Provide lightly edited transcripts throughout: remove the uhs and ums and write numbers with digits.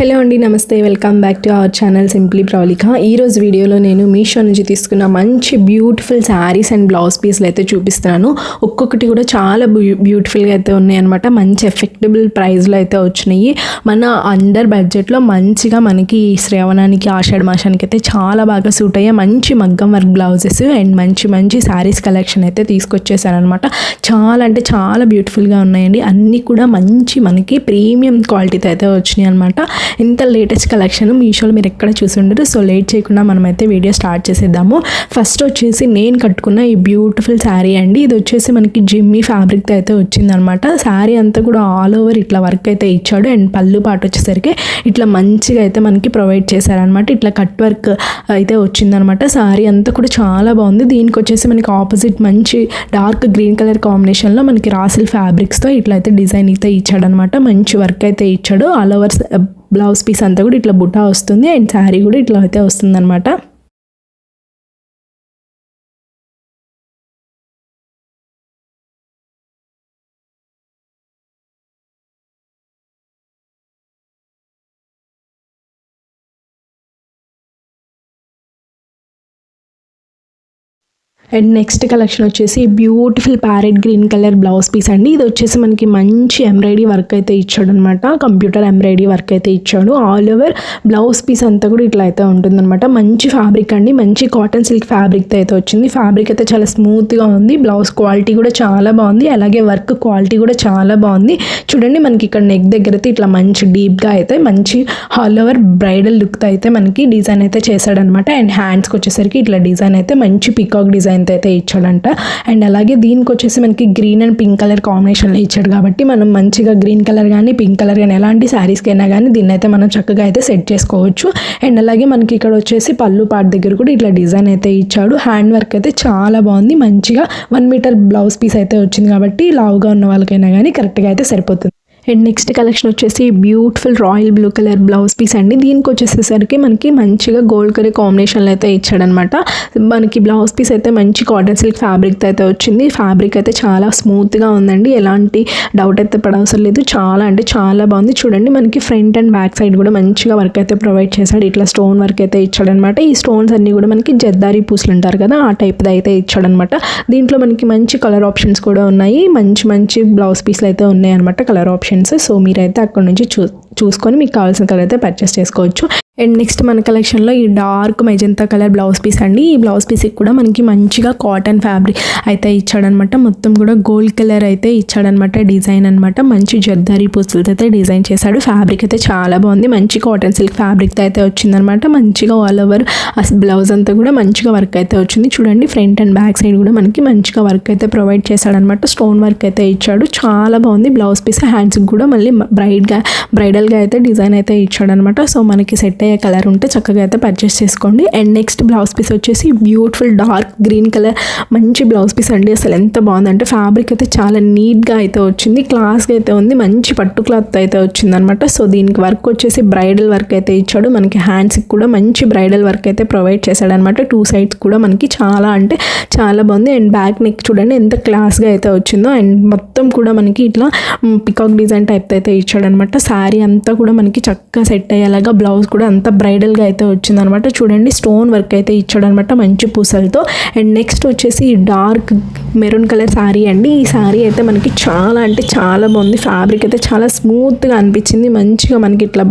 Hello అండి, నమస్తే. Welcome back to our channel simply Pravalika. ఈరోజు వీడియోలో నేను మీషో నుంచి తీసుకున్న మంచి బ్యూటిఫుల్ శారీస్ అండ్ బ్లౌజ్ పీస్లు అయితే చూపిస్తున్నాను. ఒక్కొక్కటి కూడా చాలా బ్యూటిఫుల్గా అయితే ఉన్నాయి అనమాట. మంచి ఎఫెక్టబుల్ ప్రైస్లో అయితే వచ్చినాయి. మన అండర్ బడ్జెట్లో మంచిగా మనకి శ్రావణానికి ఆషాఢ మాసానికి అయితే చాలా బాగా సూట్ అయ్యే మంచి మగ్గం వర్క్ బ్లౌజెస్ అండ్ మంచి శారీస్ కలెక్షన్ అయితే తీసుకొచ్చేసారనమాట. చాలా అంటే చాలా బ్యూటిఫుల్గా ఉన్నాయండి. అన్నీ కూడా మంచి మనకి ప్రీమియం క్వాలిటీతో అయితే వచ్చినాయి అనమాట. ఇంత లేటెస్ట్ కలెక్షన్ మీషోలో మీరు ఎక్కడ చూసి ఉండరు. సో లేట్ చేయకుండా మనమైతే వీడియో స్టార్ట్ చేసేద్దాము. ఫస్ట్ వచ్చేసి నేను కట్టుకున్న ఈ బ్యూటిఫుల్ శారీ అండి. ఇది వచ్చేసి మనకి జిమ్మీ ఫ్యాబ్రిక్తో అయితే వచ్చిందనమాట. శారీ అంతా కూడా ఆల్ ఓవర్ ఇట్లా వర్క్ అయితే ఇచ్చాడు. అండ్ పళ్ళు పాటు వచ్చేసరికి ఇట్లా మంచిగా అయితే మనకి ప్రొవైడ్ చేశారనమాట. ఇట్లా కట్ వర్క్ అయితే వచ్చిందనమాట. శారీ అంతా కూడా చాలా బాగుంది. దీనికి వచ్చేసి మనకి ఆపోజిట్ మంచి డార్క్ గ్రీన్ కలర్ కాంబినేషన్లో మనకి రాసిల్ ఫ్యాబ్రిక్స్తో ఇట్లా అయితే డిజైన్ అయితే ఇచ్చాడనమాట. మంచి వర్క్ అయితే ఇచ్చాడు. ఆల్ ఓవర్ బ్లౌజ్ పీస్ అంతా కూడా ఇట్లా బుటా వస్తుంది అండ్ శారీ కూడా ఇట్లా అయితే వస్తుంది అనమాట. అండ్ నెక్స్ట్ కలెక్షన్ వచ్చేసి beautiful parrot green colour blouse piece అండి. ఇది వచ్చేసి మనకి మంచి ఎంబ్రాయిడరీ వర్క్ అయితే ఇచ్చాడు అనమాట. కంప్యూటర్ ఎంబ్రాయిడరీ వర్క్ అయితే ఇచ్చాడు. ఆల్ ఓవర్ బ్లౌజ్ పీస్ అంతా కూడా ఇట్లా అయితే ఉంటుందన్నమాట. మంచి ఫ్యాబ్రిక్ అండి. మంచి కాటన్ సిల్క్ ఫ్యాబ్రిక్తో అయితే వచ్చింది. ఫ్యాబ్రిక్ అయితే చాలా స్మూత్గా ఉంది. బ్లౌజ్ క్వాలిటీ కూడా చాలా బాగుంది. అలాగే వర్క్ క్వాలిటీ కూడా చాలా బాగుంది. చూడండి, మనకి ఇక్కడ నెక్ దగ్గర అయితే ఇట్లా మంచి డీప్గా అయితే మంచి ఆల్ ఓవర్ బ్రైడల్ లుక్తో అయితే మనకి డిజైన్ అయితే చేశాడనమాట. అండ్ హ్యాండ్స్కి వచ్చేసరికి ఇట్లా డిజైన్ అయితే మంచి పికాక్ డిజైన్ అయితే ఇచ్చాడంట. అండ్ అలాగే దీనికి వచ్చేసి మనకి గ్రీన్ అండ్ పింక్ కలర్ కాంబినేషన్లో ఇచ్చాడు కాబట్టి మనం మంచిగా గ్రీన్ కలర్ కానీ పింక్ కలర్ కానీ ఎలాంటి శారీస్కి అయినా కానీ దీన్ని అయితే మనం చక్కగా అయితే సెట్ చేసుకోవచ్చు. అండ్ అలాగే మనకి ఇక్కడ వచ్చేసి పళ్ళు పార్ట్ దగ్గర కూడా ఇట్లా డిజైన్ అయితే ఇచ్చాడు. హ్యాండ్ వర్క్ అయితే చాలా బాగుంది. మంచిగా 1 మీటర్ బ్లౌజ్ పీస్ అయితే వచ్చింది కాబట్టి లావుగా ఉన్న వాళ్ళకైనా కానీ కరెక్ట్గా అయితే సరిపోతుంది. అండ్ నెక్స్ట్ కలెక్షన్ వచ్చేసి beautiful royal blue colour blouse piece అండి. దీనికి వచ్చేసేసరికి మనకి మంచిగా గోల్డ్ కలర్ కాంబినేషన్లో అయితే ఇచ్చాడనమాట. మనకి బ్లౌజ్ పీస్ అయితే మంచి కాటన్ సిల్క్ ఫ్యాబ్రిక్తో అయితే వచ్చింది. ఫ్యాబ్రిక్ అయితే చాలా స్మూత్గా ఉందండి. ఎలాంటి డౌట్ అయితే పడవసరం లేదు. చాలా అంటే చాలా బాగుంది. చూడండి, మనకి ఫ్రంట్ అండ్ బ్యాక్ సైడ్ కూడా మంచిగా వర్క్ అయితే ప్రొవైడ్ చేశాడు. ఇట్లా స్టోన్ వర్క్ అయితే ఇచ్చాడనమాట. ఈ స్టోన్స్ అన్నీ కూడా మనకి జద్దారి పూసలు ఉంటారు కదా, ఆ టైప్ది అయితే ఇచ్చాడనమాట. దీంట్లో మనకి మంచి కలర్ ఆప్షన్స్ కూడా ఉన్నాయి. మంచి బ్లౌజ్ పీస్లు అయితే ఉన్నాయి అనమాట, కలర్ ఆప్షన్స్. సో మీరైతే అక్కడ నుంచి చూసుకొని మీకు కావాల్సిన కలర్ అయితే పర్చేస్ చేసుకోవచ్చు. అండ్ నెక్స్ట్ మన కలెక్షన్లో ఈ dark magenta colour blouse piece అండి. ఈ బ్లౌజ్ పీస్కి కూడా మనకి మంచిగా కాటన్ ఫ్యాబ్రిక్ అయితే ఇచ్చాడనమాట. మొత్తం కూడా గోల్డ్ కలర్ అయితే ఇచ్చాడనమాట. డిజైన్ అనమాట. మంచి జద్దారి పూసలతో అయితే డిజైన్ చేశాడు. ఫ్యాబ్రిక్ అయితే చాలా బాగుంది. మంచి కాటన్ సిల్క్ ఫ్యాబ్రిక్తో అయితే వచ్చిందనమాట. మంచిగా ఆల్ ఓవర్ బ్లౌజ్ అంతా కూడా మంచిగా వర్క్ అయితే వచ్చింది. చూడండి, ఫ్రంట్ అండ్ బ్యాక్ సైడ్ కూడా మనకి మంచిగా వర్క్ అయితే ప్రొవైడ్ చేశాడనమాట. స్టోన్ వర్క్ అయితే ఇచ్చాడు. చాలా బాగుంది బ్లౌజ్ పీస్. హ్యాండ్స్కి కూడా మళ్ళీ బ్రైడల్గా అయితే డిజైన్ అయితే ఇచ్చాడనమాట. సో మనకి సెట్ అయ్యే కలర్ ఉంటే చక్కగా అయితే పర్చేస్ చేసుకోండి. అండ్ నెక్స్ట్ బ్లౌజ్ పీస్ వచ్చేసి బ్యూటిఫుల్ డార్క్ గ్రీన్ కలర్ మంచి బ్లౌజ్ పీస్ అండి. అసలు ఎంత బాగుందంటే ఫ్యాబ్రిక్ అయితే చాలా నీట్గా అయితే వచ్చింది. క్లాస్గా అయితే ఉంది. మంచి పట్టు క్లాత్ అయితే వచ్చిందనమాట. సో దీనికి వర్క్ వచ్చేసి బ్రైడల్ వర్క్ అయితే ఇచ్చాడు. మనకి హ్యాండ్స్కి కూడా మంచి బ్రైడల్ వర్క్ అయితే ప్రొవైడ్ చేశాడనమాట. 2 సైడ్స్ కూడా మనకి చాలా అంటే చాలా బాగుంది. అండ్ బ్యాక్ నెక్ చూడండి ఎంత క్లాస్గా అయితే వచ్చిందో. అండ్ మొత్తం కూడా మనకి ఇట్లా పికాక్ డిజైన్ టైప్ అయితే ఇచ్చాడనమాట. శారీ అంతా కూడా మనకి చక్కగా సెట్ అయ్యేలాగా బ్లౌజ్ కూడా అంతా బ్రైడల్గా అయితే వచ్చిందనమాట. చూడండి, స్టోన్ వర్క్ అయితే ఇచ్చాడనమాట మంచి పూసలతో. అండ్ నెక్స్ట్ వచ్చేసి డార్క్ మెరూన్ కలర్ శారీ అండి. ఈ శారీ అయితే మనకి చాలా అంటే చాలా బాగుంది. ఫ్యాబ్రిక్ అయితే చాలా స్మూత్గా అనిపించింది. మంచిగా మనకి ఇట్లా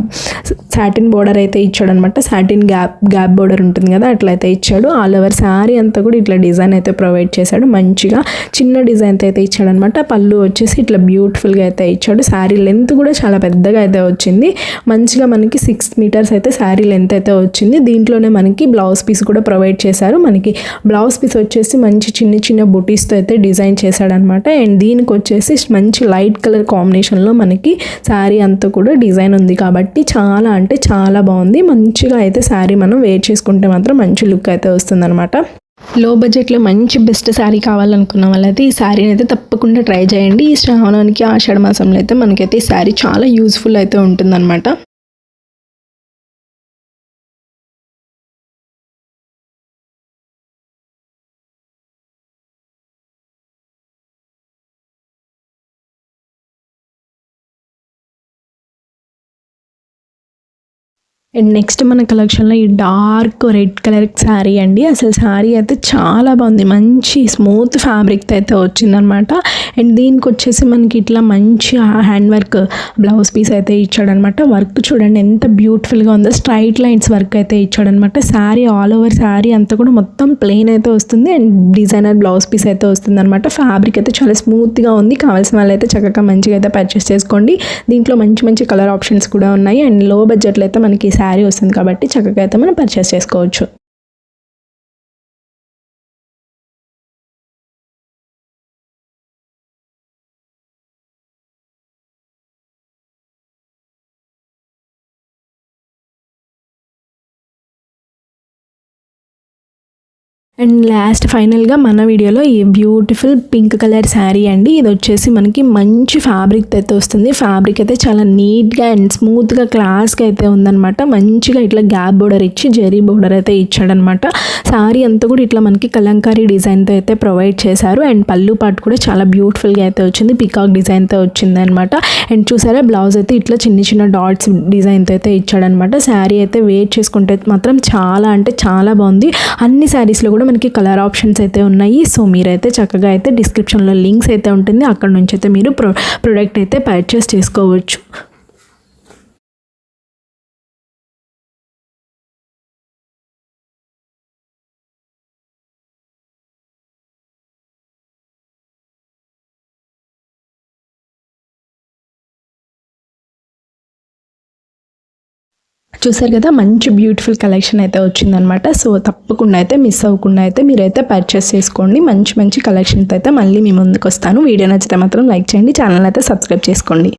సాటిన్ బోర్డర్ అయితే ఇచ్చాడనమాట. సాటిన్ గ్యాప్ బోర్డర్ ఉంటుంది కదా, అట్లయితే ఇచ్చాడు. ఆల్ ఓవర్ శారీ అంతా కూడా ఇట్లా డిజైన్ అయితే ప్రొవైడ్ చేశాడు. మంచిగా చిన్న డిజైన్ అయితే ఇచ్చాడనమాట. పళ్ళు వచ్చేసి ఇట్లా బ్యూటిఫుల్గా అయితే ఇచ్చాడు. శారీ లెంత్ కూడా చాలా పెద్దగా అయితే వచ్చింది. మంచిగా మనకి 6 మీటర్స్ అయితే శారీ లెంత్ అయితే వచ్చింది. దీంట్లోనే మనకి బ్లౌజ్ పీస్ కూడా ప్రొవైడ్ చేశారు. మనకి బ్లౌజ్ పీస్ వచ్చేసి మంచి చిన్న బుటీస్తో అయితే డిజైన్ చేశాడనమాట. అండ్ దీనికి వచ్చేసి మంచి లైట్ కలర్ కాంబినేషన్లో మనకి శారీ అంతా కూడా డిజైన్ ఉంది కాబట్టి చాలా అంటే చాలా బాగుంది. మంచిగా అయితే శారీ మనం వేర్ చేసుకుంటే మాత్రం మంచి లుక్ అయితే వస్తుందన్నమాట. లో బడ్జెట్లో మంచి బెస్ట్ శారీ కావాలనుకున్న వాళ్ళైతే ఈ శారీని అయితే తప్పకుండా ట్రై చేయండి. ఈ శ్రావణానికి ఆషాఢ మాసంలో అయితే మనకైతే ఈ శారీ చాలా యూస్ఫుల్ అయితే ఉంటుందన్నమాట. అండ్ నెక్స్ట్ మన కలెక్షన్లో ఈ డార్క్ రెడ్ కలర్ శారీ అండి. అసలు శారీ అయితే చాలా బాగుంది, మంచి స్మూత్ ఫ్యాబ్రిక్తో అయితే వచ్చిందనమాట. అండ్ దీనికి వచ్చేసి మనకి ఇట్లా మంచి హ్యాండ్ వర్క్ బ్లౌజ్ పీస్ అయితే ఇచ్చాడనమాట. వర్క్ చూడండి ఎంత బ్యూటిఫుల్గా ఉందో, స్ట్రైట్ లైన్స్ వర్క్ అయితే ఇచ్చాడనమాట. శారీ ఆల్ ఓవర్ శారీ అంతా కూడా మొత్తం ప్లెయిన్ అయితే వస్తుంది అండ్ డిజైనర్ బ్లౌజ్ పీస్ అయితే వస్తుంది అనమాట. ఫ్యాబ్రిక్ అయితే చాలా స్మూత్గా ఉంది. కావాల్సిన వాళ్ళు అయితే చక్కగా మంచిగా అయితే పర్చేస్ చేసుకోండి. దీంట్లో మంచి మంచి కలర్ ఆప్షన్స్ కూడా ఉన్నాయి అండ్ లో బడ్జెట్లో అయితే మనకి శారీ వస్తుంది కాబట్టి చక్కగా అయితే మనం పర్చేస్ చేసుకోవచ్చు. అండ్ లాస్ట్ ఫైనల్గా మన వీడియోలో ఈ బ్యూటిఫుల్ పింక్ కలర్ శారీ అండి. ఇది వచ్చేసి మనకి మంచి ఫ్యాబ్రిక్ అయితే వస్తుంది. ఫ్యాబ్రిక్ అయితే చాలా నీట్గా అండ్ స్మూత్గా క్లాస్గా అయితే ఉందన్నమాట. మంచిగా ఇట్లా గ్యాప్ బోర్డర్ ఇచ్చి జరీ బోర్డర్ అయితే ఇచ్చాడనమాట. శారీ అంతా కూడా ఇట్లా మనకి కలంకారీ డిజైన్తో అయితే ప్రొవైడ్ చేశారు అండ్ పళ్ళు పాటు కూడా చాలా బ్యూటిఫుల్గా అయితే వచ్చింది, పికాక్ డిజైన్తో వచ్చింది అనమాట. అండ్ చూసారా బ్లౌజ్ అయితే ఇట్లా చిన్న చిన్న డాట్స్ డిజైన్తో అయితే ఇచ్చాడనమాట. శారీ అయితే వేర్ చేసుకుంటే మాత్రం చాలా అంటే చాలా బాగుంది. అన్ని శారీస్లో కూడా మనకి కలర్ ఆప్షన్స్ అయితే ఉన్నాయి. సో మీరైతే చక్కగా అయితే డిస్క్రిప్షన్లో లింక్స్ అయితే ఉంటుంది, అక్కడ నుంచి అయితే మీరు ప్రోడక్ట్ అయితే పర్చేస్ చేసుకోవచ్చు. చూసారు కదా మంచి బ్యూటిఫుల్ కలెక్షన్ అయితే వచ్చిందనమాట. సో తప్పకుండా అయితే మిస్ అవ్వకుండా అయితే మీరైతే పర్చేస్ చేసుకోండి. మంచి మంచి కలెక్షన్తో అయితే మళ్ళీ మీ ముందుకు వస్తాను. వీడియో నచ్చితే మాత్రం లైక్ చేయండి, ఛానల్ అయితే సబ్స్క్రైబ్ చేసుకోండి.